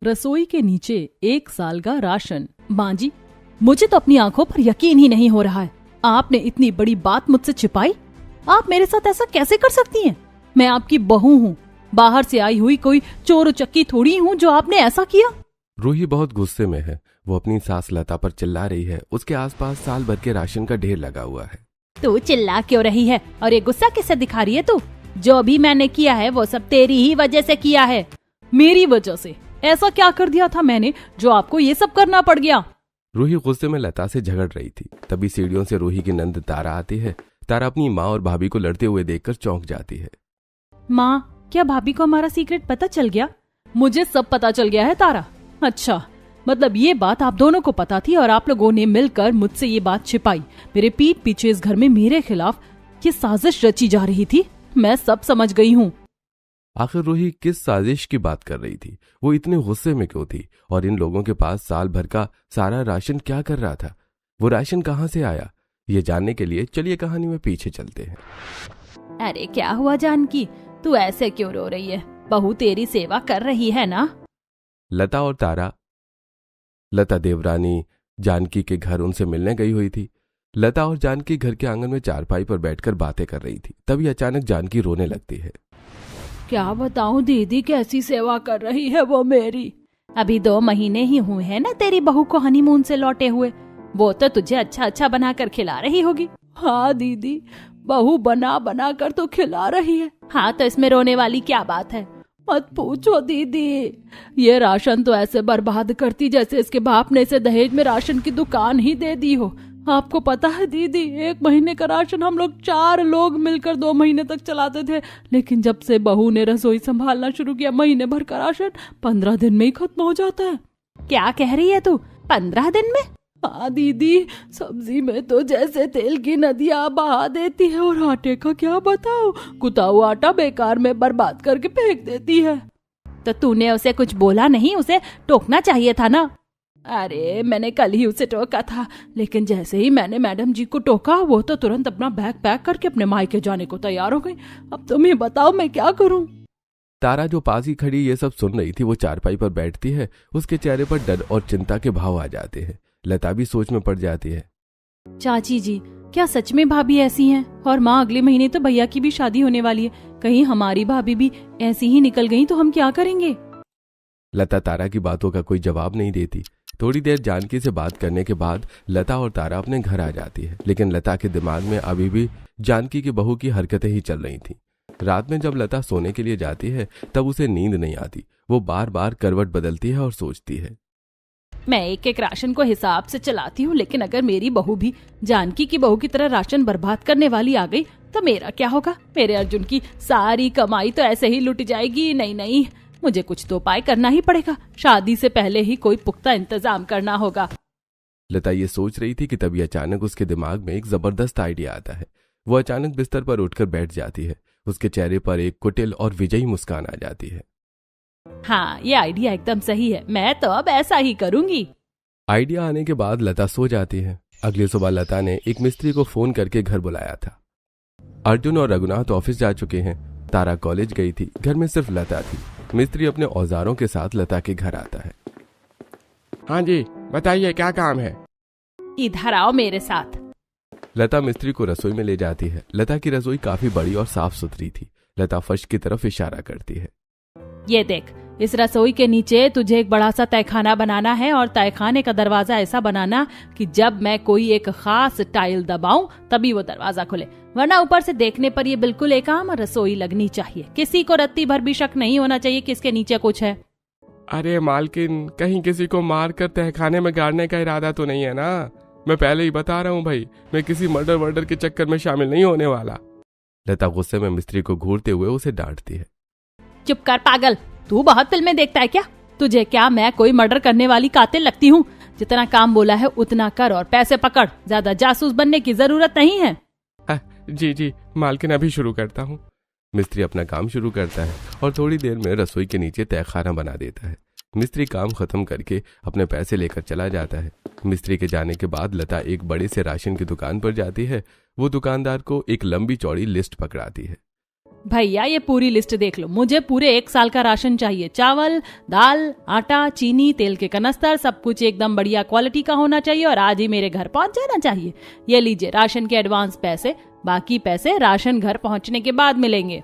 रसोई के नीचे 1 साल का राशन। माँ जी, मुझे तो अपनी आंखों पर यकीन ही नहीं हो रहा है। आपने इतनी बड़ी बात मुझसे छिपाई। आप मेरे साथ ऐसा कैसे कर सकती हैं? मैं आपकी बहू हूँ, बाहर से आई हुई कोई चोर उचक्की थोड़ी हूँ जो आपने ऐसा किया। रूही बहुत गुस्से में है। वो अपनी सास लता पर चिल्ला रही है। उसके आसपास साल भर के राशन का ढेर लगा हुआ है। तू चिल्ला क्यों रही है और ये गुस्सा किससे दिखा रही है तू? जो भी मैंने किया है वो सब तेरी ही वजह से किया है। मेरी वजह से? ऐसा क्या कर दिया था मैंने जो आपको ये सब करना पड़ गया? रूही गुस्से में लता से झगड़ रही थी। तभी सीढ़ियों से रूही की नंद तारा आती है। तारा अपनी माँ और भाभी को लड़ते हुए देखकर चौंक जाती है। माँ, क्या भाभी को हमारा सीक्रेट पता चल गया? मुझे सब पता चल गया है तारा। अच्छा, मतलब ये बात आप दोनों को पता थी और आप लोगों ने मिलकर मुझसे ये बात छिपाई। मेरे पीठ पीछे इस घर में मेरे खिलाफ ये साजिश रची जा रही थी। मैं सब समझ गई हूँ। आखिर रूही किस साजिश की बात कर रही थी? वो इतने गुस्से में क्यों थी? और इन लोगों के पास साल भर का सारा राशन क्या कर रहा था? वो राशन कहाँ से आया? ये जानने के लिए चलिए कहानी में पीछे चलते हैं। अरे क्या हुआ जानकी, तू ऐसे क्यों रो रही है? बहू तेरी सेवा कर रही है ना? लता और तारा। लता देवरानी जानकी के घर उनसे मिलने गई हुई थी। लता और जानकी घर के आंगन में चारपाई पर बैठकर बातें कर रही थी। तभी अचानक जानकी रोने लगती है। क्या बताऊं दीदी, कैसी सेवा कर रही है वो मेरी। अभी 2 महीने ही हुए हैं ना तेरी बहू को हनीमून से लौटे हुए। वो तो तुझे अच्छा अच्छा बनाकर खिला रही होगी। हाँ दीदी, बहू बना बना कर तो खिला रही है। हाँ तो इसमें रोने वाली क्या बात है? मत पूछो दीदी, ये राशन तो ऐसे बर्बाद करती जैसे इसके बाप ने इसे दहेज में राशन की दुकान ही दे दी हो। आपको पता है दीदी, 1 महीने का राशन हम लोग 4 लोग मिलकर 2 महीने तक चलाते थे। लेकिन जब से बहू ने रसोई संभालना शुरू किया, महीने भर का राशन 15 दिन में ही खत्म हो जाता है। क्या कह रही है तू? 15 दिन में? हाँ दीदी, सब्जी में तो जैसे तेल की नदियाँ बहा देती है। और आटे का क्या बताओ, कुटा हुआ आटा बेकार में बर्बाद करके फेंक देती है। तो तूने उसे कुछ बोला नहीं? उसे टोकना चाहिए था ना। अरे मैंने कल ही उसे टोका था, लेकिन जैसे ही मैंने मैडम जी को टोका, वो तो तुरंत अपना बैग पैक करके अपने मायके जाने को तैयार हो गई। अब तुम ही बताओ मैं क्या करूं? तारा जो पास ही खड़ी ये सब सुन रही थी, वो चारपाई पर बैठती है। उसके चेहरे पर डर और चिंता के भाव आ जाते हैं। लता भी सोच में पड़ जाती है। चाची जी, क्या सच में भाभी ऐसी हैं? और माँ, अगले महीने तो भैया की भी शादी होने वाली है। कहीं हमारी भाभी भी ऐसी ही निकल गई तो हम क्या करेंगे? लता तारा की बातों का कोई जवाब नहीं देती। थोड़ी देर जानकी से बात करने के बाद लता और तारा अपने घर आ जाती है। लेकिन लता के दिमाग में अभी भी जानकी की बहू की हरकतें ही चल रही थी। रात में जब लता सोने के लिए जाती है तब उसे नींद नहीं आती। वो बार बार करवट बदलती है और सोचती है, मैं एक एक राशन को हिसाब से चलाती हूँ, लेकिन अगर मेरी बहू भी जानकी की बहू की तरह राशन बर्बाद करने वाली आ गई तो मेरा क्या होगा? मेरे अर्जुन की सारी कमाई तो ऐसे ही लुट जाएगी। नहीं नहीं, मुझे कुछ तो उपाय करना ही पड़ेगा। शादी से पहले ही कोई पुख्ता इंतजाम करना होगा। लता ये सोच रही थी कि तभी अचानक उसके दिमाग में एक जबरदस्त आइडिया आता है। वो अचानक बिस्तर पर उठकर बैठ जाती है। उसके चेहरे पर एक कुटिल और विजयी मुस्कान आ जाती है। हाँ, ये आइडिया एकदम सही है। मैं तो अब ऐसा ही करूंगी। आइडिया आने के बाद लता सो जाती है। अगली सुबह लता ने एक मिस्त्री को फोन करके घर बुलाया था। अर्जुन और रघुनाथ ऑफिस जा चुके हैं। तारा कॉलेज गई थी। घर में सिर्फ लता थी। मिस्त्री अपने औजारों के साथ लता के घर आता है। हाँ जी, बताइए क्या काम है? इधर आओ मेरे साथ। लता मिस्त्री को रसोई में ले जाती है। लता की रसोई काफी बड़ी और साफ सुथरी थी। लता फर्श की तरफ इशारा करती है। ये देख, इस रसोई के नीचे तुझे एक बड़ा सा तहखाना बनाना है और तहखाने का दरवाजा ऐसा बनाना कि जब मैं कोई एक खास टाइल दबाऊं तभी वो दरवाजा खुले, वरना ऊपर से देखने पर ये बिल्कुल एक आम रसोई लगनी चाहिए। किसी को रत्ती भर भी शक नहीं होना चाहिए कि इसके नीचे कुछ है। अरे मालकिन, कहीं किसी को मार कर तहखाने में गाड़ने का इरादा तो नहीं है ना? मैं पहले ही बता रहा हूँ भाई, मैं किसी मर्डर वर्डर के चक्कर में शामिल नहीं होने वाला। लता गुस्से में मिस्त्री को घूरते हुए उसे डांटती है। चुप कर पागल, तू बहुत फिल्में देखता है क्या? तुझे क्या मैं कोई मर्डर करने वाली कातिल लगती हूँ? जितना काम बोला है उतना कर और पैसे पकड़। ज्यादा जासूस बनने की जरूरत नहीं है। जी जी मालकिन, अभी शुरू करता हूँ। मिस्त्री अपना काम शुरू करता है और थोड़ी देर में रसोई के नीचे तहखाना बना देता है। मिस्त्री काम खत्म करके अपने पैसे लेकर चला जाता है। मिस्त्री के जाने के बाद लता एक बड़े से राशन की दुकान पर जाती है। वो दुकानदार को एक लंबी चौड़ी लिस्ट पकड़ाती है। भैया ये पूरी लिस्ट देख लो, मुझे पूरे 1 साल का राशन चाहिए। चावल, दाल, आटा, चीनी, तेल के कनस्तर, सब कुछ एकदम बढ़िया क्वालिटी का होना चाहिए और आज ही मेरे घर पहुंच जाना चाहिए। ये लीजिए राशन के एडवांस पैसे, बाकी पैसे राशन घर पहुंचने के बाद मिलेंगे।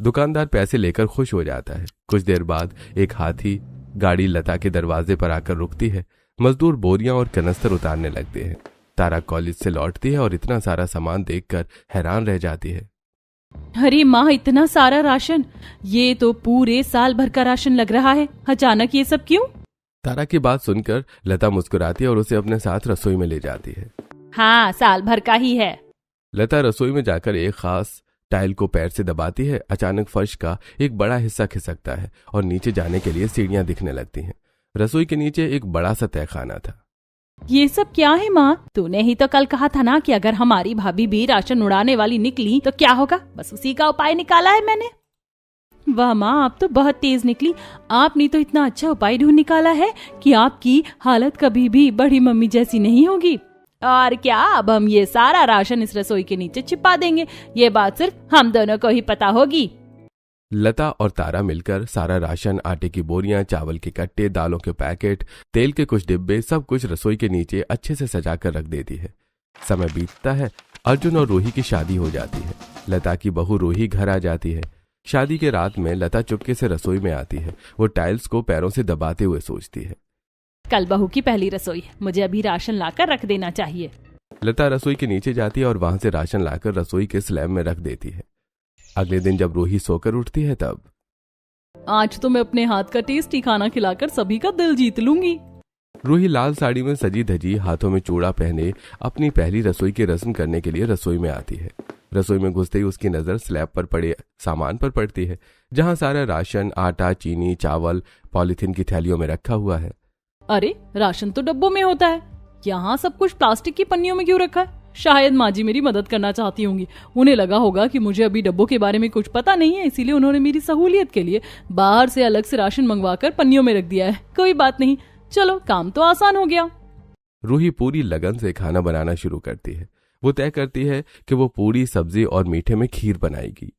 दुकानदार पैसे लेकर खुश हो जाता है। कुछ देर बाद एक हाथी गाड़ी लता के दरवाजे पर आकर रुकती है। मजदूर बोरियां और कनस्तर उतारने लगते हैं। तारा कॉलेज से लौटती है और इतना सारा सामान देखकर हैरान रह जाती है। अरे माँ, इतना सारा राशन, ये तो पूरे साल भर का राशन लग रहा है। अचानक ये सब क्यों? तारा की बात सुनकर लता मुस्कुराती है और उसे अपने साथ रसोई में ले जाती है। हाँ, साल भर का ही है। लता रसोई में जाकर एक खास टाइल को पैर से दबाती है। अचानक फर्श का एक बड़ा हिस्सा खिसकता है और नीचे जाने के लिए सीढ़ियां दिखने लगती हैं। रसोई के नीचे एक बड़ा सा तहखाना था। ये सब क्या है माँ? तूने ही तो कल कहा था ना कि अगर हमारी भाभी भी राशन उड़ाने वाली निकली तो क्या होगा। बस उसी का उपाय निकाला है मैंने। वाह माँ, आप तो बहुत तेज निकली। आपने तो इतना अच्छा उपाय ढूंढ निकाला है कि आपकी हालत कभी भी बड़ी मम्मी जैसी नहीं होगी। और क्या, अब हम ये सारा राशन इस रसोई के नीचे छिपा देंगे। ये बात सिर्फ हम दोनों को ही पता होगी। लता और तारा मिलकर सारा राशन, आटे की बोरियां, चावल के कट्टे, दालों के पैकेट, तेल के कुछ डिब्बे, सब कुछ रसोई के नीचे अच्छे से सजाकर रख देती है। समय बीतता है। अर्जुन और रूही की शादी हो जाती है। लता की बहू रूही घर आ जाती है। शादी के रात में लता चुपके से रसोई में आती है। वो टाइल्स को पैरों से दबाते हुए सोचती है, कल बहू की पहली रसोई है, मुझे अभी राशन लाकर रख देना चाहिए। लता रसोई के नीचे जाती है और वहां से राशन लाकर रसोई के स्लैब में रख देती है। अगले दिन जब रूही सोकर उठती है तब आज तो मैं अपने हाथ का टेस्टी खाना खिलाकर सभी का दिल जीत लूंगी। रूही लाल साड़ी में सजी धजी, हाथों में चूड़ा पहने अपनी पहली रसोई की रस्म करने के लिए रसोई में आती है। रसोई में घुसते ही उसकी नजर स्लैब पर पड़े सामान पर पड़ती है, जहां सारा राशन, आटा, चीनी, चावल पॉलीथीन की थैलियों में रखा हुआ है। अरे, राशन तो डब्बों में होता है, यहाँ सब कुछ प्लास्टिक की पन्नियों में क्यों रखा है? शायद माँ जी मेरी मदद करना चाहती होंगी। उन्हें लगा होगा कि मुझे अभी डब्बों के बारे में कुछ पता नहीं है, इसीलिए उन्होंने मेरी सहूलियत के लिए बाहर से अलग से राशन मंगवाकर पन्नियों में रख दिया है। कोई बात नहीं, चलो काम तो आसान हो गया। रूही पूरी लगन से खाना बनाना शुरू करती है। वो तय करती है कि वो पूरी, सब्जी और मीठे में खीर बनाएगी।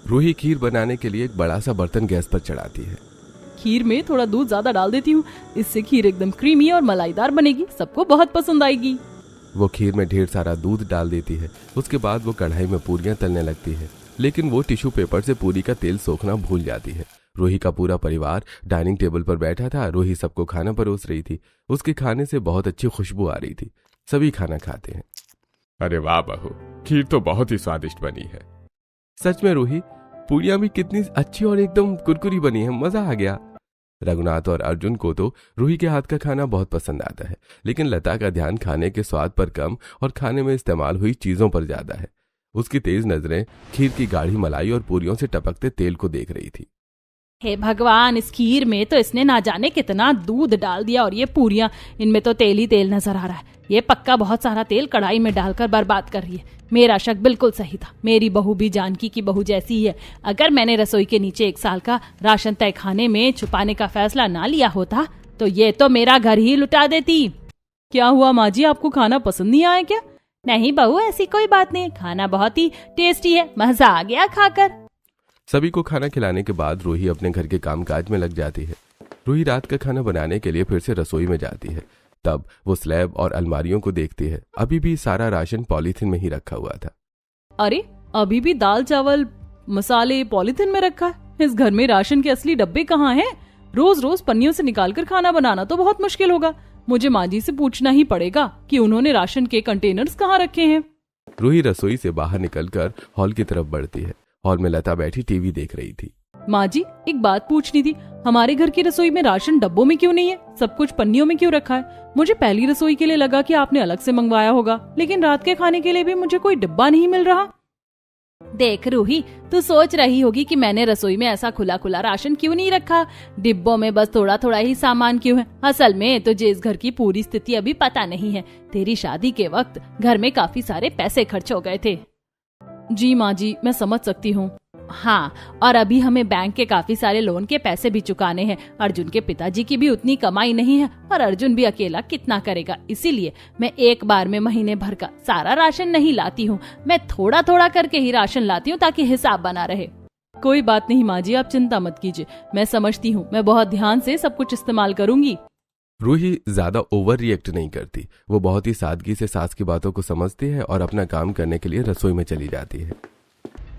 रूही खीर बनाने के लिए एक बड़ा सा बर्तन गैस पर चढ़ाती है। खीर में थोड़ा दूध ज्यादा डाल देती हूँ, इससे खीर एकदम क्रीमी और मलाईदार बनेगी, सबको बहुत पसंद आएगी। वो खीर में ढेर सारा दूध डाल देती है। उसके बाद वो कढ़ाई में पूरियां तलने लगती है, लेकिन वो टिश्यू पेपर से पूरी का तेल सोखना भूल जाती है। रूही का पूरा परिवार डाइनिंग टेबल पर बैठा था। रूही सबको खाना परोस रही थी। उसके खाने से बहुत अच्छी खुशबू आ रही थी। सभी खाना खाते हैं। अरे वाह बहू, खीर तो बहुत ही स्वादिष्ट बनी है। सच में रूही, पूरियां भी कितनी अच्छी और एकदम कुरकुरी बनी है, मजा आ गया। रघुनाथ और अर्जुन को तो रूही के हाथ का खाना बहुत पसंद आता है, लेकिन लता का ध्यान खाने के स्वाद पर कम और खाने में इस्तेमाल हुई चीजों पर ज्यादा है। उसकी तेज नजरें खीर की गाढ़ी मलाई और पूरियों से टपकते तेल को देख रही थी। हे भगवान, इस खीर में तो इसने ना जाने कितना दूध डाल दिया और ये पूरियां, इनमें तो तेल ही तेल नजर आ रहा है। ये पक्का बहुत सारा तेल कढ़ाई में डालकर बर्बाद कर रही है। मेरा शक बिल्कुल सही था, मेरी बहू भी जानकी की बहू जैसी ही है। अगर मैंने रसोई के नीचे 1 साल का राशन तहखाने में छुपाने का फैसला ना लिया होता तो ये तो मेरा घर ही लुटा देती। क्या हुआ माँ जी, आपको खाना पसंद नहीं आया क्या? नहीं बहू, ऐसी कोई बात नहीं, खाना बहुत ही टेस्टी है, मजा आ गया खाकर। सभी को खाना खिलाने के बाद रूही अपने घर के कामकाज में लग जाती है। रूही रात का खाना बनाने के लिए फिर से रसोई में जाती है। तब वो स्लैब और अलमारियों को देखती है। अभी भी सारा राशन पॉलीथीन में ही रखा हुआ था। अरे, अभी भी दाल, चावल, मसाले पॉलीथीन में रखा है। इस घर में राशन के असली डब्बे कहाँ हैं? रोज रोज पन्नियों से निकालकर खाना बनाना तो बहुत मुश्किल होगा। मुझे माँ जी से पूछना ही पड़ेगा कि उन्होंने राशन के कंटेनर्स कहाँ रखे हैं। रूही रसोई से बाहर निकलकर हॉल की तरफ बढ़ती है। हॉल में लता बैठी टीवी देख रही थी। माँ जी, एक बात पूछनी थी, हमारे घर की रसोई में राशन डब्बों में क्यों नहीं है? सब कुछ पन्नियों में क्यों रखा है? मुझे पहली रसोई के लिए लगा कि आपने अलग से मंगवाया होगा, लेकिन रात के खाने के लिए भी मुझे कोई डिब्बा नहीं मिल रहा। देख रूही, तू सोच रही होगी कि मैंने रसोई में ऐसा खुला खुला राशन क्यों नहीं रखा, डिब्बों में बस थोड़ा थोड़ा ही सामान क्यों है। असल में तुझे इस घर की पूरी स्थिति अभी पता नहीं है। तेरी शादी के वक्त घर में काफी सारे पैसे खर्च हो गए थे। जी माँ जी, मैं समझ सकती हूँ। हाँ, और अभी हमें बैंक के काफी सारे लोन के पैसे भी चुकाने हैं। अर्जुन के पिताजी की भी उतनी कमाई नहीं है और अर्जुन भी अकेला कितना करेगा, इसीलिए मैं एक बार में महीने भर का सारा राशन नहीं लाती हूँ। मैं थोड़ा थोड़ा करके ही राशन लाती हूँ ताकि हिसाब बना रहे। कोई बात नहीं माँ जी, आप चिंता मत कीजिए, मैं समझती हूँ, मैं बहुत ध्यान से सब कुछ इस्तेमाल करूंगी। रूही ज्यादा ओवर रिएक्ट नहीं करती। वो बहुत ही सादगी से सास की बातों को समझती है और अपना काम करने के लिए रसोई में चली जाती है।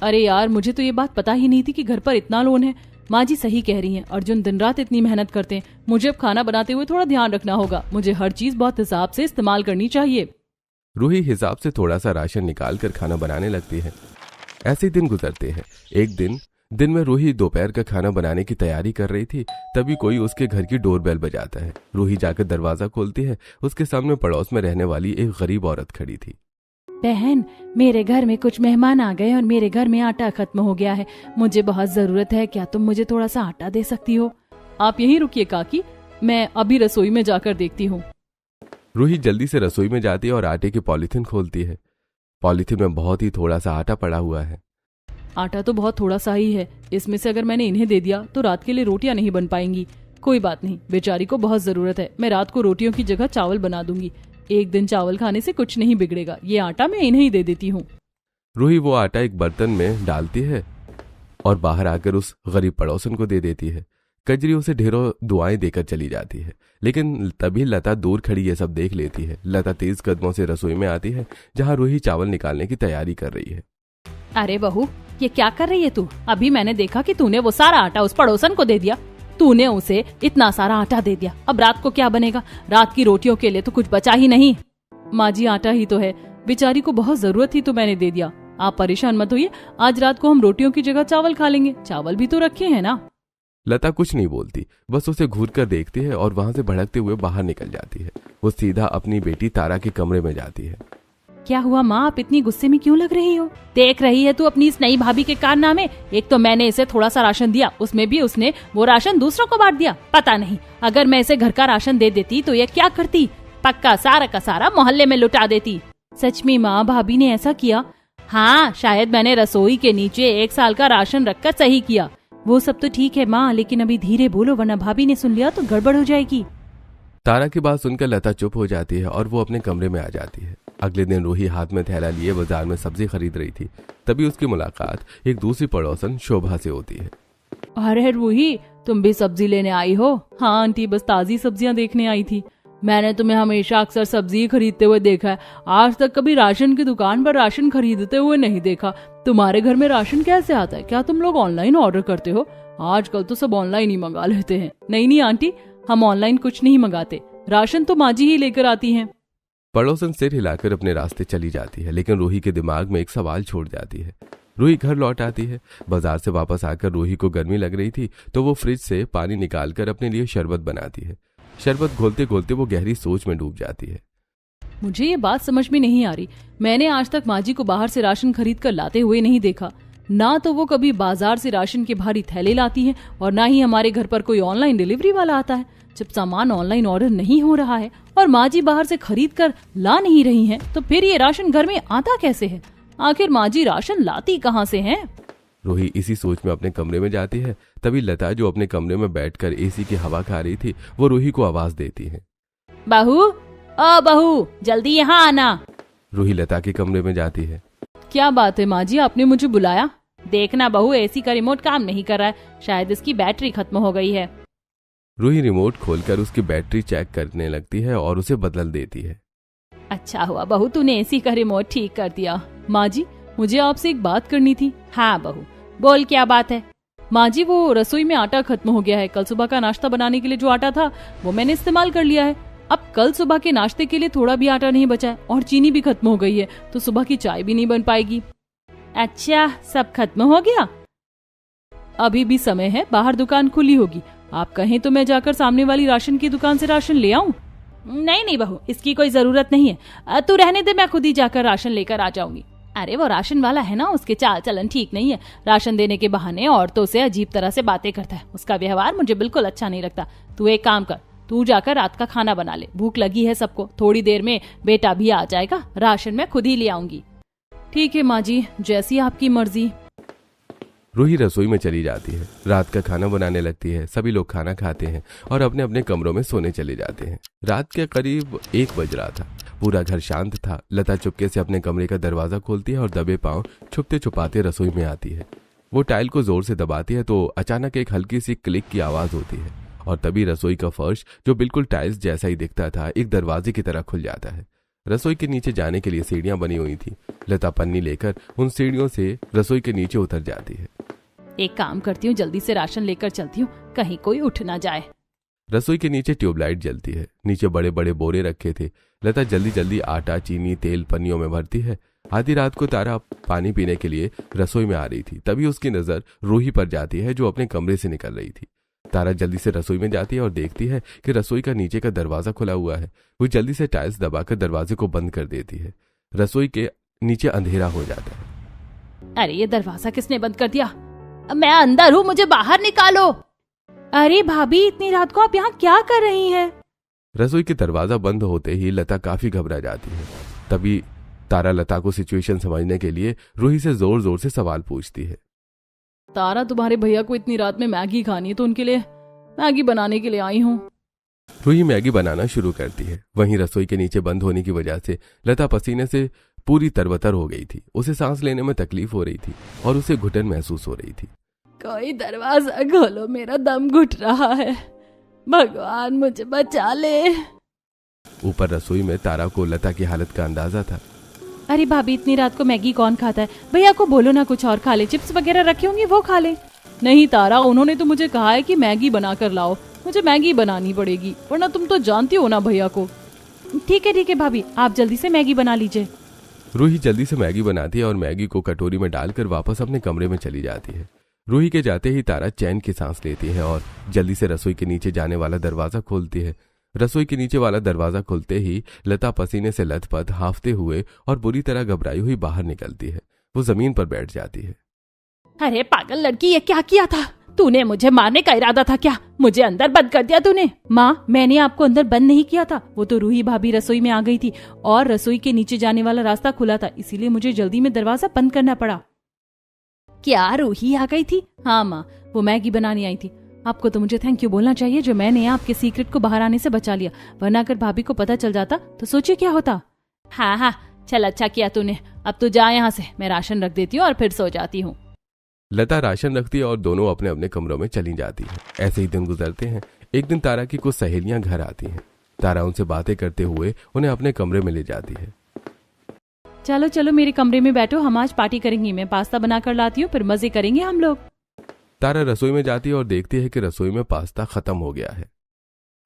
अरे यार, मुझे तो ये बात पता ही नहीं थी कि घर पर इतना लोन है। माँ जी सही कह रही हैं, अर्जुन दिन रात इतनी मेहनत करते हैं। मुझे अब खाना बनाते हुए थोड़ा ध्यान रखना होगा। मुझे हर चीज बहुत हिसाब से इस्तेमाल करनी चाहिए। रूही हिसाब से थोड़ा सा राशन निकाल कर खाना बनाने लगती है। ऐसे दिन गुजरते हैं। एक दिन में रूही दोपहर का खाना बनाने की तैयारी कर रही थी, तभी कोई उसके घर की डोरबेल बजाता है। रूही जाकर दरवाजा खोलती है। उसके सामने पड़ोस में रहने वाली एक गरीब औरत खड़ी थी। बहन, मेरे घर में कुछ मेहमान आ गए और मेरे घर में आटा खत्म हो गया है। मुझे बहुत जरूरत है, क्या तुम मुझे थोड़ा सा आटा दे सकती हो? आप यहीं रुकिए काकी, मैं अभी रसोई में जाकर देखती हूँ। रूही जल्दी से रसोई में जाती है और आटे की पॉलीथिन खोलती है। पॉलीथिन में बहुत ही थोड़ा सा आटा पड़ा हुआ है। आटा तो बहुत थोड़ा सा ही है, इसमें से अगर मैंने इन्हें दे दिया तो रात के लिए रोटियां नहीं बन पाएंगी। कोई बात नहीं, बेचारी को बहुत जरूरत है। मैं रात को रोटियों की जगह चावल बना दूंगी। एक दिन चावल खाने से कुछ नहीं बिगड़ेगा। ये आटा मैं इन्हें ही दे देती हूँ। रूही वो आटा एक बर्तन में डालती है और बाहर आकर उस गरीब पड़ोसन को दे देती है। कजरी उसे ढेरों दुआएं देकर चली जाती है, लेकिन तभी लता दूर खड़ी ये सब देख लेती है। लता तेज कदमों से रसोई में आती है, जहाँ रूही चावल निकालने की तैयारी कर रही है। अरे बहू, ये क्या कर रही है तू? अभी मैंने देखा कि तूने वो सारा आटा उस पड़ोसन को दे दिया। तूने उसे इतना सारा आटा दे दिया, अब रात को क्या बनेगा? रात की रोटियों के लिए तो कुछ बचा ही नहीं। माँ जी, आटा ही तो है, बेचारी को बहुत जरूरत थी तो मैंने दे दिया। आप परेशान मत होइए, आज रात को हम रोटियों की जगह चावल खा लेंगे। चावल भी तो रखे हैं ना। लता कुछ नहीं बोलती, बस उसे घूर कर देखती है और वहां से भड़कते हुए बाहर निकल जाती है। वो सीधा अपनी बेटी तारा के कमरे में जाती है। क्या हुआ माँ, आप इतनी गुस्से में क्यों लग रही हो? देख रही है तू अपनी इस नई भाभी के कारनामे। एक तो मैंने इसे थोड़ा सा राशन दिया, उसमें भी उसने वो राशन दूसरों को बांट दिया। पता नहीं, अगर मैं इसे घर का राशन दे देती तो ये क्या करती? पक्का सारा का सारा मोहल्ले में लुटा देती। सच में माँ, भाभी ने ऐसा किया? हाँ, शायद मैंने रसोई के नीचे 1 साल का राशन रखकर सही किया। वो सब तो ठीक है माँ, लेकिन अभी धीरे बोलो वरना भाभी ने सुन लिया तो गड़बड़ हो जाएगी। तारा की बात सुनकर लता चुप हो जाती है और वो अपने कमरे में आ जाती है। अगले दिन रूही हाथ में थैला लिए बाजार में सब्जी खरीद रही थी, तभी उसकी मुलाकात एक दूसरी पड़ोसन शोभा से होती है। अरे रूही, तुम भी सब्जी लेने आई हो? हाँ आंटी, बस ताजी सब्जियां देखने आई थी। मैंने तुम्हें हमेशा अक्सर सब्जी खरीदते हुए देखा है, आज तक कभी राशन की दुकान पर राशन खरीदते हुए नहीं देखा। तुम्हारे घर में राशन कैसे आता है? क्या तुम लोग ऑनलाइन ऑर्डर करते हो? आजकल तो सब ऑनलाइन ही मंगा लेते हैं। नहीं आंटी, हम ऑनलाइन कुछ नहीं मंगाते, राशन तो माँ जी ही लेकर आती हैं। पड़ोसन सिर हिलाकर अपने रास्ते चली जाती है, लेकिन रूही के दिमाग में एक सवाल छोड़ जाती है। रूही घर लौट आती है। बाजार से वापस आकर रूही को गर्मी लग रही थी तो वो फ्रिज से पानी निकालकर अपने लिए शरबत बनाती है। शरबत घोलते घोलते वो गहरी सोच में डूब जाती है। मुझे ये बात समझ में नहीं आ रही, मैंने आज तक माँ जी को बाहर से राशन खरीद कर लाते हुए नहीं देखा। ना तो वो कभी बाजार से राशन के भारी थैले लाती है और ना ही हमारे घर पर कोई ऑनलाइन डिलीवरी वाला आता है। जब सामान ऑनलाइन ऑर्डर नहीं हो रहा है और माँ जी बाहर से खरीद कर ला नहीं रही हैं, तो फिर ये राशन घर में आता कैसे है? आखिर माँ जी राशन लाती कहाँ से हैं? रूही इसी सोच में अपने कमरे में जाती है। तभी लता, जो अपने कमरे में बैठकर एसी की हवा खा रही थी, वो रूही को आवाज देती है। बहू, ओ बहू, जल्दी यहाँ आना। रूही लता के कमरे में जाती है। क्या बात है माँ जी, आपने मुझे बुलाया? देखना बहू, एसी का रिमोट काम नहीं कर रहा है, शायद इसकी बैटरी खत्म हो गई है। रूही रिमोट खोलकर उसकी बैटरी चेक करने लगती है और उसे बदल देती है। अच्छा हुआ बहू, तूने एसी का रिमोट ठीक कर दिया। माँ जी, मुझे आपसे एक बात करनी थी। हाँ बहू, बोल क्या बात है? माँ जी, वो रसोई में आटा खत्म हो गया है। कल सुबह का नाश्ता बनाने के लिए जो आटा था वो मैंने इस्तेमाल कर लिया है। अब कल सुबह के नाश्ते के लिए थोड़ा भी आटा नहीं बचा है और चीनी भी खत्म हो गई है, तो सुबह की चाय भी नहीं बन पाएगी। अच्छा, सब खत्म हो गया? अभी भी समय है, बाहर दुकान खुली होगी। आप कहें तो मैं जाकर सामने वाली राशन की दुकान से राशन ले आऊं? नहीं बहू, इसकी कोई जरूरत नहीं है, तू रहने दे, मैं खुद ही जाकर राशन लेकर आ जाऊंगी। अरे वो राशन वाला है ना, उसके चाल चलन ठीक नहीं है। राशन देने के बहाने औरतों से अजीब तरह से बातें करता है। उसका व्यवहार मुझे बिल्कुल अच्छा नहीं लगता। तू एक काम कर, तू जाकर रात का खाना बना ले, भूख लगी है सबको। थोड़ी देर में बेटा भी आ जाएगा, राशन मैं खुद ही ले आऊंगी। ठीक है माँ जी, जैसी आपकी मर्जी। रूही रसोई में चली जाती है, रात का खाना बनाने लगती है। सभी लोग खाना खाते हैं और अपने अपने कमरों में सोने चले जाते हैं। रात के करीब 1 बज रहा था। पूरा घर शांत था। लता चुपके से अपने कमरे का दरवाजा खोलती है और दबे पांव छुपते छुपाते रसोई में आती है। वो टाइल को जोर से दबाती है तो अचानक एक हल्की सी क्लिक की आवाज होती है और तभी रसोई का फर्श, जो बिल्कुल टाइल्स जैसा ही दिखता था, एक दरवाजे की तरह खुल जाता है। रसोई के नीचे जाने के लिए सीढ़ियां बनी हुई थी। लता पन्नी लेकर उन सीढ़ियों से रसोई के नीचे उतर जाती है। एक काम करती हूँ, जल्दी से राशन लेकर चलती हूँ, कहीं कोई उठ ना जाए। रसोई के नीचे ट्यूबलाइट जलती है। नीचे बड़े बड़े बोरे रखे थे। लता जल्दी जल्दी आटा, चीनी, तेल पन्नियों में भरती है। आधी रात को तारा पानी पीने के लिए रसोई में आ रही थी। तभी उसकी नजर रूही पर जाती है, जो अपने कमरे से निकल रही थी। तारा जल्दी से रसोई में जाती है और देखती है कि रसोई का नीचे का दरवाजा खुला हुआ है। वो जल्दी से टाइल्स दबाकर दरवाजे को बंद कर देती है। रसोई के नीचे अंधेरा हो जाता है। अरे ये दरवाजा किसने बंद कर दिया? मैं अंदर हूँ, मुझे बाहर निकालो। अरे भाभी, इतनी रात को आप यहाँ क्या कर रही हैं? रसोई के दरवाजा बंद होते ही लता काफी घबरा जाती है। तभी तारा लता को सिचुएशन समझने के लिए रूही से जोर जोर से सवाल पूछती है। तारा, तुम्हारे भैया को इतनी रात में मैगी खानी है तो उनके लिए मैगी बनाने के लिए आई हूँ। रूही मैगी बनाना शुरू करती है। वहीं रसोई के नीचे बंद होने की वजह से लता पसीने से पूरी तरबतर हो गई थी। उसे सांस लेने में तकलीफ हो रही थी और उसे घुटन महसूस हो रही थी। कोई दरवाजा खोलो, मेरा दम घुट रहा है, भगवान मुझे बचा ले। ऊपर रसोई में तारा को लता की हालत का अंदाजा था। अरे भाभी, इतनी रात को मैगी कौन खाता है? भैया को बोलो ना कुछ और खा ले, चिप्स वगैरह रखे होंगे वो खा ले। नहीं तारा, उन्होंने तो मुझे कहा है कि मैगी बना कर लाओ। मुझे मैगी बनानी पड़ेगी, वरना तुम तो जानती हो ना भैया को। ठीक है भाभी, आप जल्दी से मैगी बना लीजिए। रूही जल्दी से मैगी बनाती है और मैगी को कटोरी में डालकर वापस अपने कमरे में चली जाती है। रूही के जाते ही तारा चैन की सांस लेती है और जल्दी से रसोई के नीचे जाने वाला दरवाजा खोलती है। रसोई के नीचे वाला दरवाजा खुलते ही लता पसीने से लथपथ, हांफते हुए और बुरी तरह घबराई हुई बाहर निकलती है। वो जमीन पर बैठ जाती है। अरे पागल लड़की, ये क्या किया था तूने? मुझे मारने का इरादा था क्या? मुझे अंदर बंद कर दिया तूने। माँ, मैंने आपको अंदर बंद नहीं किया था। वो तो रूही भाभी रसोई में आ गई थी और रसोई के नीचे जाने वाला रास्ता खुला था, इसीलिए मुझे जल्दी में दरवाजा बंद करना पड़ा। क्या रूही आ गई थी? हाँ माँ, वो मैगी बनाने आई थी। आपको तो मुझे थैंक यू बोलना चाहिए जो मैंने आपके सीक्रेट को बाहर आने से बचा लिया, वरना अगर भाभी को पता चल जाता तो सोचिए क्या होता। हाँ, चल अच्छा किया तूने। अब तू जा यहाँ से, मैं राशन रख देती हूँ और फिर सो जाती हूँ। लता राशन रखती है और दोनों अपने अपने कमरों में चली जाती है। ऐसे ही दिन गुजरते हैं। एक दिन तारा की कुछ सहेलियां घर आती हैं। तारा उनसे बातें करते हुए उन्हें अपने कमरे में ले जाती है। चलो चलो मेरे कमरे में बैठो, हम आज पार्टी करेंगे। मैं पास्ता बनाकर लाती हूँ, फिर मजे करेंगे हम लोग। तारा रसोई में जाती है और देखती है कि रसोई में पास्ता खत्म हो गया है।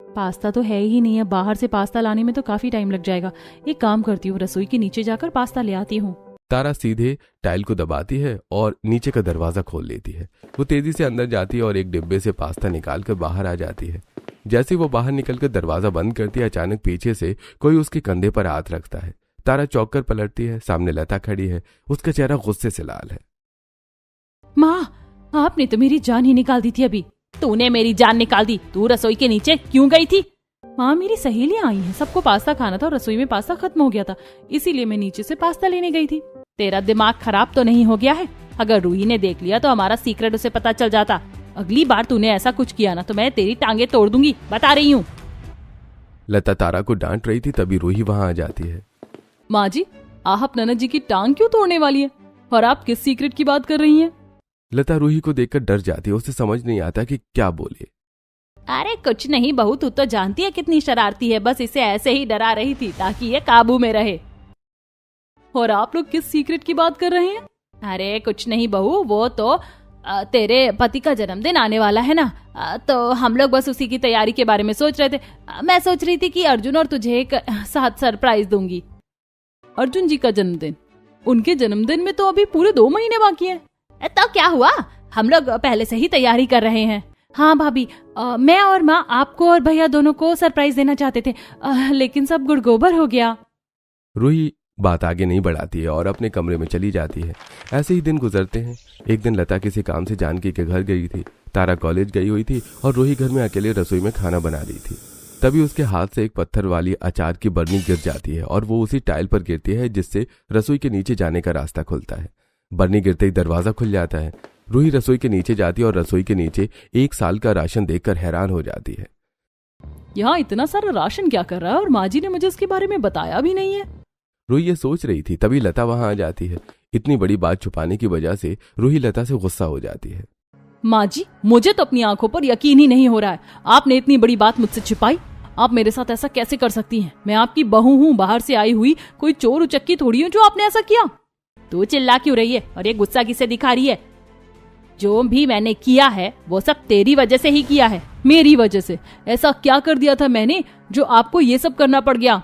पास्ता तो है ही नहीं है, बाहर से पास्ता लाने में तो काफी टाइम लग जाएगा। एक काम करती हूँ, रसोई के नीचे जाकर पास्ता ले आती हूँ। तारा सीधे टाइल को दबाती है और नीचे का दरवाजा खोल लेती है। वो तेजी से अंदर जाती है और एक डिब्बे से पास्ता निकालकर बाहर आ जाती है। जैसे वो बाहर निकलकर दरवाजा बंद करती है, अचानक पीछे से कोई उसके कंधे पर हाथ रखता है। तारा चौंक कर पलटती है। सामने लता खड़ी है। उसका चेहरा गुस्से से लाल है। माँ, आपने तो मेरी जान ही निकाल दी थी अभी। तूने मेरी जान निकाल दी। तू रसोई के नीचे क्यों गई थी? माँ, मेरी सहेलियां आई हैं, सबको पास्ता खाना था और रसोई में पास्ता खत्म हो गया था, इसीलिए मैं नीचे से पास्ता लेने गई थी। तेरा दिमाग खराब तो नहीं हो गया है? अगर रूही ने देख लिया तो हमारा सीक्रेट उसे पता चल जाता। अगली बार तूने ऐसा कुछ किया ना तो मैं तेरी टांगे तोड़ दूंगी, बता रही हूँ। लता तारा को डांट रही थी, तभी रूही वहां आ जाती है। माँ जी, आप ननद जी की टांग क्यों तोड़ने वाली है? और आप किस सीक्रेट की बात कर रही हैं? लता रूही को देखकर डर जाती है। उसे समझ नहीं आता कि क्या बोले। अरे कुछ नहीं बहू, तू तो जानती है कितनी शरारती है, बस इसे ऐसे ही डरा रही थी ताकि ये काबू में रहे। और आप लोग किस सीक्रेट की बात कर रहे हैं? अरे कुछ नहीं बहू, वो तो तेरे पति का जन्मदिन आने वाला है ना, तो हम लोग बस उसी की तैयारी के बारे में सोच रहे थे। मैं सोच रही थी कि अर्जुन और तुझे एक साथ सरप्राइज दूंगी। अर्जुन जी का जन्मदिन? उनके जन्मदिन में तो अभी पूरे 2 महीने बाकी हैं। तो क्या हुआ, हम लोग पहले से ही तैयारी कर रहे हैं। हाँ भाभी, मैं और माँ आपको और भैया दोनों को सरप्राइज देना चाहते थे, लेकिन सब गुड़गोबर हो गया। रूही बात आगे नहीं बढ़ाती है और अपने कमरे में चली जाती है। ऐसे ही दिन गुजरते हैं। एक दिन लता किसी काम से जानकी के घर गई थी। तारा कॉलेज गई हुई थी और रूही घर में अकेले रसोई में खाना बना रही थी। तभी उसके हाथ से एक पत्थर वाली अचार की बरनी गिर जाती है और वो उसी टाइल पर गिरती है जिससे रसोई के नीचे जाने का रास्ता खुलता है। बरनी गिरते ही दरवाजा खुल जाता है। रूही रसोई के नीचे जाती है और रसोई के नीचे 1 साल का राशन देखकर हैरान हो जाती है। यहाँ इतना सारा राशन क्या कर रहा है और माँ जी ने मुझे इसके बारे में बताया भी नहीं है। रूही ये सोच रही थी, तभी लता वहां आ जाती है। इतनी बड़ी बात छुपाने की वजह से रूही लता से गुस्सा हो जाती है। माँ जी, मुझे तो अपनी आंखों पर यकीन ही नहीं हो रहा है, आपने इतनी बड़ी बात मुझसे छिपाई। आप मेरे साथ ऐसा कैसे कर सकती हैं? मैं आपकी बहू हूँ, बाहर से आई हुई कोई चोर उचक्की थोड़ी हूँ जो आपने ऐसा किया। तू चिल्ला क्यों रही है और ये गुस्सा किसे दिखा रही है? जो भी मैंने किया है वो सब तेरी वजह से ही किया है। मेरी वजह से? ऐसा क्या कर दिया था मैंने जो आपको ये सब करना पड़ गया?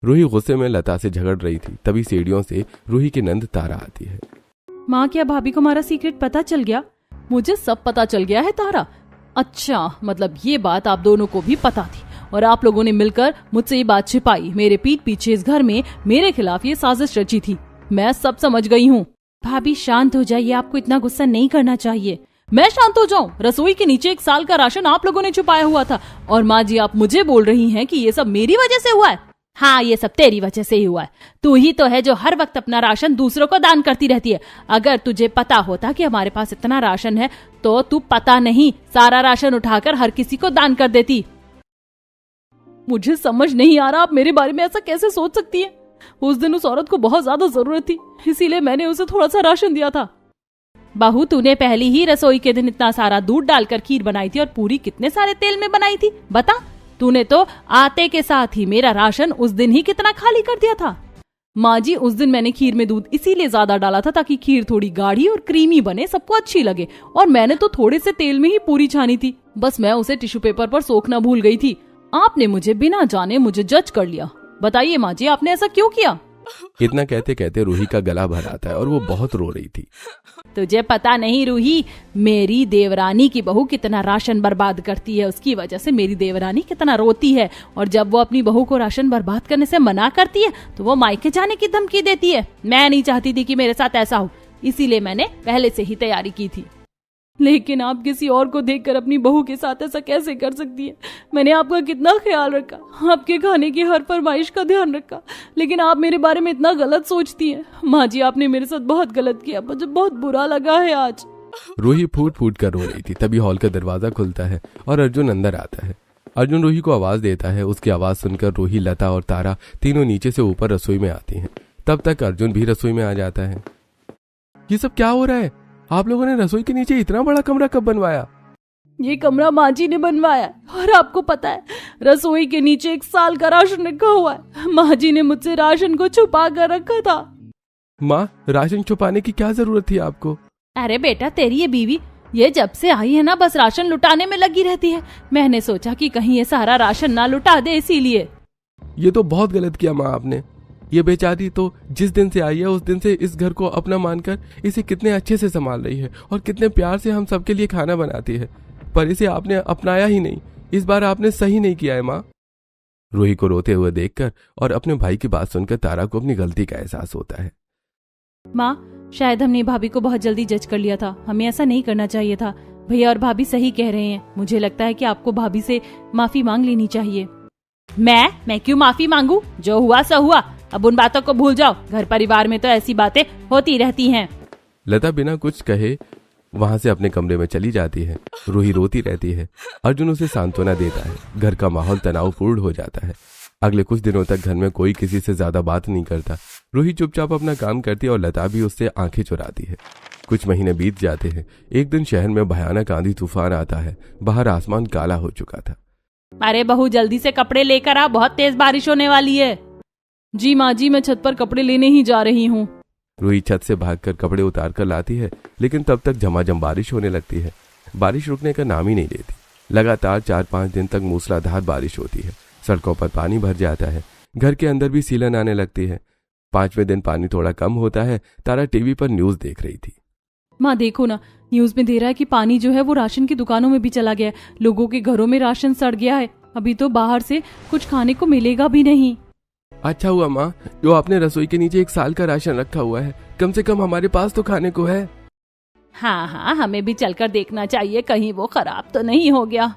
रूही गुस्से में लता से झगड़ रही थी, तभी सीढ़ियों से रूही की नंद तारा आती है। माँ, क्या भाभी को हमारा सीक्रेट पता चल गया? मुझे सब पता चल गया है तारा। अच्छा, मतलब ये बात आप दोनों को भी पता थी और आप लोगों ने मिलकर मुझसे ये बात छिपाई। मेरे पीठ पीछे इस घर में मेरे खिलाफ ये साजिश रची थी। मैं सब समझ गई हूँ। भाभी शांत हो जाइए, आपको इतना गुस्सा नहीं करना चाहिए। मैं शांत हो जाऊं? रसोई के नीचे 1 साल का राशन आप लोगों ने छुपाया हुआ था और माँ जी आप मुझे बोल रही हैं कि ये सब मेरी वजह से हुआ है। हाँ, ये सब तेरी वजह से ही हुआ है। तू ही तो है जो हर वक्त अपना राशन दूसरों को दान करती रहती है। अगर तुझे पता होता कि हमारे पास इतना राशन है तो तू पता नहीं सारा राशन उठाकर हर किसी को दान कर देती। मुझे समझ नहीं आ रहा आप मेरे बारे में ऐसा कैसे सोच सकती है। उस दिन उस औरत को बहुत ज्यादा जरूरत थी, इसीलिए मैंने उसे थोड़ा सा राशन दिया था। बहू, तूने पहली ही रसोई के दिन इतना सारा दूध डालकर खीर बनाई थी और पूरी कितने सारे तेल में बनाई थी बता? तूने तो आते के साथ ही मेरा राशन उस दिन ही कितना खाली कर दिया था। माँ जी, उस दिन मैंने खीर में दूध इसीलिए ज्यादा डाला था ताकि खीर थोड़ी गाढ़ी और क्रीमी बने, सबको अच्छी लगे। और मैंने तो थोड़े से तेल में ही पूरी छानी थी, बस मैं उसे टिश्यू पेपर पर सोखना भूल गई थी। आपने मुझे बिना जाने मुझे जज कर लिया। बताइए माँ जी, आपने ऐसा क्यों किया? इतना कहते कहते रूही का गला भर आता है और वो बहुत रो रही थी। तुझे पता नहीं रूही, मेरी देवरानी की बहू कितना राशन बर्बाद करती है। उसकी वजह से मेरी देवरानी कितना रोती है और जब वो अपनी बहू को राशन बर्बाद करने से मना करती है तो वो मायके जाने की धमकी देती है। मैं नहीं चाहती थी कि मेरे साथ ऐसा हो, इसीलिए मैंने पहले से ही तैयारी की थी। लेकिन आप किसी और को देखकर अपनी बहू के साथ ऐसा कैसे कर सकती है? मैंने आपका कितना ख्याल रखा, आपके खाने की हर फरमाइश का ध्यान रखा, लेकिन आप मेरे बारे में इतना गलत सोचती हैं। माँ जी, आपने मेरे साथ बहुत गलत किया, मुझे बहुत बुरा लगा है आज। रूही फूट फूट कर रो रही थी। तभी हॉल का दरवाजा खुलता है और अर्जुन अंदर आता है। अर्जुन रूही को आवाज देता है। उसकी आवाज सुनकर रूही, लता और तारा तीनों नीचे से ऊपर रसोई में आती हैं। तब तक अर्जुन भी रसोई में आ जाता है। ये सब क्या हो रहा है? आप लोगों ने रसोई के नीचे इतना बड़ा कमरा कब बनवाया? ये कमरा माँ जी ने बनवाया और आपको पता है रसोई के नीचे 1 साल का राशन रखा हुआ है। माँ जी ने मुझसे राशन को छुपा कर रखा था। माँ, राशन छुपाने की क्या जरूरत थी आपको? अरे बेटा, तेरी ये बीवी ये जब से आई है ना बस राशन लुटाने में लगी रहती है। मैंने सोचा कि कहीं ये सारा राशन ना लुटा दे, इसीलिए। ये तो बहुत गलत किया माँ आपने। ये बेचारी तो जिस दिन से आई है उस दिन से इस घर को अपना मानकर इसे कितने अच्छे से संभाल रही है और कितने प्यार से हम सबके लिए खाना बनाती है, पर इसे आपने अपनाया ही नहीं। इस बार आपने सही नहीं किया है माँ। रूही को रोते हुए देखकर और अपने भाई की बात सुनकर तारा को अपनी गलती का एहसास होता है। माँ, शायद हमने भाभी को बहुत जल्दी जज कर लिया था। हमें ऐसा नहीं करना चाहिए था। भैया और भाभी सही कह रहे हैं। मुझे लगता है कि आपको भाभी से माफी मांग लेनी चाहिए। मैं क्यों माफी मांगू? जो हुआ सो हुआ, अब उन बातों को भूल जाओ। घर परिवार में तो ऐसी बातें होती रहती हैं। लता बिना कुछ कहे वहां से अपने कमरे में चली जाती है। रूही रोती रहती है। अर्जुन उसे सांत्वना देता है। घर का माहौल तनावपूर्ण हो जाता है। अगले कुछ दिनों तक घर में कोई किसी से ज्यादा बात नहीं करता। रूही चुपचाप अपना काम करती है और लता भी उससे आंखें चुराती है। कुछ महीने बीत जाते हैं। एक दिन शहर में भयानक आंधी तूफान आता है। बाहर आसमान काला हो चुका था। अरे बहू, जल्दी से कपड़े लेकर आ, बहुत तेज बारिश होने वाली है। जी माँ जी, मैं छत पर कपड़े लेने ही जा रही हूँ। रूही छत से भागकर कपड़े उतार कर लाती है, लेकिन तब तक झमाझम बारिश होने लगती है। बारिश रुकने का नाम ही नहीं लेती। लगातार 4-5 दिन तक मूसलाधार बारिश होती है। सड़कों पर पानी भर जाता है। घर के अंदर भी सीलन आने लगती है। 5वें दिन पानी थोड़ा कम होता है। तारा टीवी पर न्यूज देख रही थी। माँ देखो ना, न्यूज में दे रहा है कि पानी जो है वो राशन की दुकानों में भी चला गया है। लोगों के घरों में राशन सड़ गया है। अभी तो बाहर से कुछ खाने को मिलेगा भी नहीं। अच्छा हुआ माँ जो आपने रसोई के नीचे 1 साल का राशन रखा हुआ है। कम से कम हमारे पास तो खाने को है। हाँ, हमें भी चलकर देखना चाहिए कहीं वो खराब तो नहीं हो गया।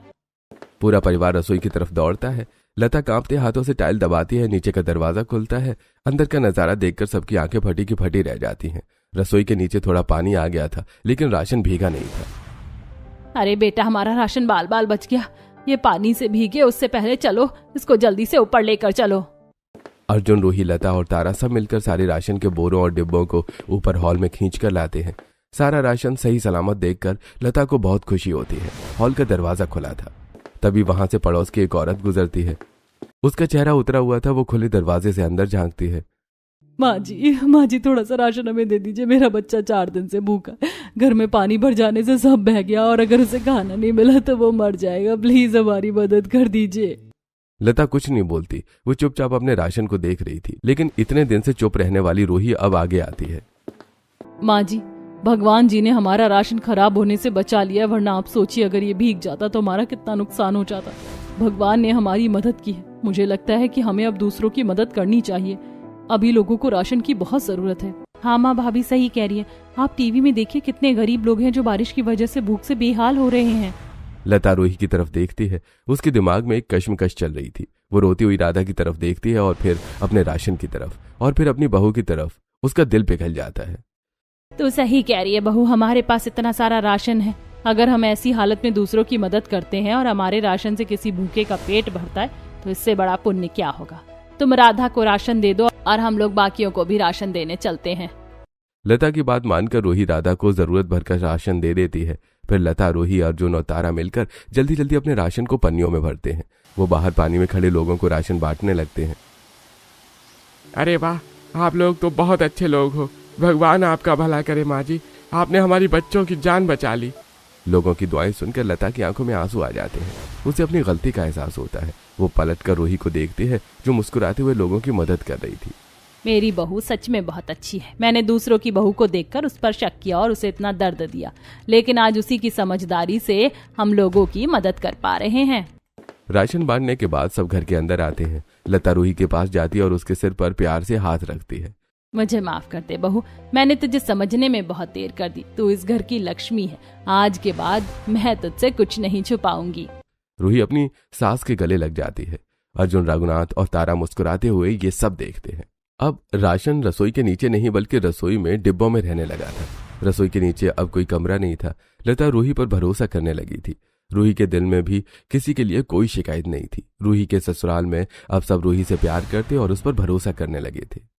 पूरा परिवार रसोई की तरफ दौड़ता है। लता कांपते हाथों से टाइल दबाती है। नीचे का दरवाजा खुलता है। अंदर का नजारा देखकर सबकी आंखें फटी की फटी रह जाती हैं। रसोई के नीचे थोड़ा पानी आ गया था, लेकिन राशन भीगा नहीं था। अरे बेटा, हमारा राशन बाल बाल बच गया। ये पानी से भीगे उससे पहले चलो इसको जल्दी से ऊपर लेकर चलो। अर्जुन, रूही, लता और तारा सब मिलकर सारे राशन के बोरों और डिब्बों को ऊपर हॉल में खींच कर लाते हैं। सारा राशन सही सलामत देखकर लता को बहुत खुशी होती है। हॉल का दरवाजा खुला था, तभी वहां से पड़ोस की एक औरत गुजरती है। उसका चेहरा उतरा हुआ था। वो खुले दरवाजे से अंदर झांकती है। माँ जी थोड़ा सा राशन हमें दे दीजिए। मेरा बच्चा 4 दिन से भूखा, घर में पानी भर जाने से सब बह गया और अगर उसे खाना नहीं मिला तो वो मर जाएगा। प्लीज हमारी मदद कर दीजिए। लता कुछ नहीं बोलती। वो चुपचाप अपने राशन को देख रही थी, लेकिन इतने दिन से चुप रहने वाली रूही अब आगे आती है। माँ जी, भगवान जी ने हमारा राशन खराब होने से बचा लिया, वरना आप सोचिए अगर ये भीग जाता तो हमारा कितना नुकसान हो जाता। भगवान ने हमारी मदद की है। मुझे लगता है कि हमें अब दूसरों की मदद करनी चाहिए। अभी लोगों को राशन की बहुत जरूरत है। हाँ माँ, भाभी सही कह रही है। आप टीवी में देखिए कितने गरीब लोग हैं जो बारिश की वजह से भूख से बेहाल हो रहे हैं। लता रूही की तरफ देखती है। उसके दिमाग में एक कश्मकश चल रही थी। वो रोती हुई राधा की तरफ देखती है और फिर अपने राशन की तरफ और फिर अपनी बहू की तरफ। उसका दिल पिघल जाता है। तो सही कह रही है बहू, हमारे पास इतना सारा राशन है। अगर हम ऐसी हालत में दूसरों की मदद करते हैं और हमारे राशन से किसी भूखे का पेट भरता है तो इससे बड़ा पुण्य क्या होगा। तुम राधा को राशन दे दो और हम लोग बाकियों को भी राशन देने चलते हैं। लता की बात मानकर रूही राधा को जरूरत भर का राशन दे देती है। फिर लता, रूही, अर्जुन और तारा मिलकर जल्दी जल्दी अपने राशन को पन्नियों में भरते हैं। वो बाहर पानी में खड़े लोगों को राशन बांटने लगते हैं। अरे वाह, आप लोग तो बहुत अच्छे लोग हो। भगवान आपका भला करे माँ जी, आपने हमारी बच्चों की जान बचा ली। लोगों की दुआएं सुनकर लता की आंखों में आंसू आ जाते हैं। उसे अपनी गलती का एहसास होता है। वो पलटकर रूही को देखती है जो मुस्कुराते हुए लोगों की मदद कर रही थी। मेरी बहू सच में बहुत अच्छी है। मैंने दूसरों की बहू को देखकर उस पर शक किया और उसे इतना दर्द दिया, लेकिन आज उसी की समझदारी से हम लोगों की मदद कर पा रहे हैं। राशन बांटने के बाद सब घर के अंदर आते हैं। लता रूही के पास जाती है और उसके सिर पर प्यार से हाथ रखती है। मुझे माफ कर दे बहू, मैंने तुझे समझने में बहुत देर कर दी। तू इस घर की लक्ष्मी है। आज के बाद मैं तुझसे कुछ नहीं छुपाऊंगी। रूही अपनी सास के गले लग जाती है। अर्जुन, रघुनाथ और तारा मुस्कुराते हुए ये सब देखते हैं। अब राशन रसोई के नीचे नहीं बल्कि रसोई में डिब्बों में रहने लगा था। रसोई के नीचे अब कोई कमरा नहीं था। लता रूही पर भरोसा करने लगी थी। रूही के दिल में भी किसी के लिए कोई शिकायत नहीं थी। रूही के ससुराल में अब सब रूही से प्यार करते और उस पर भरोसा करने लगे थे।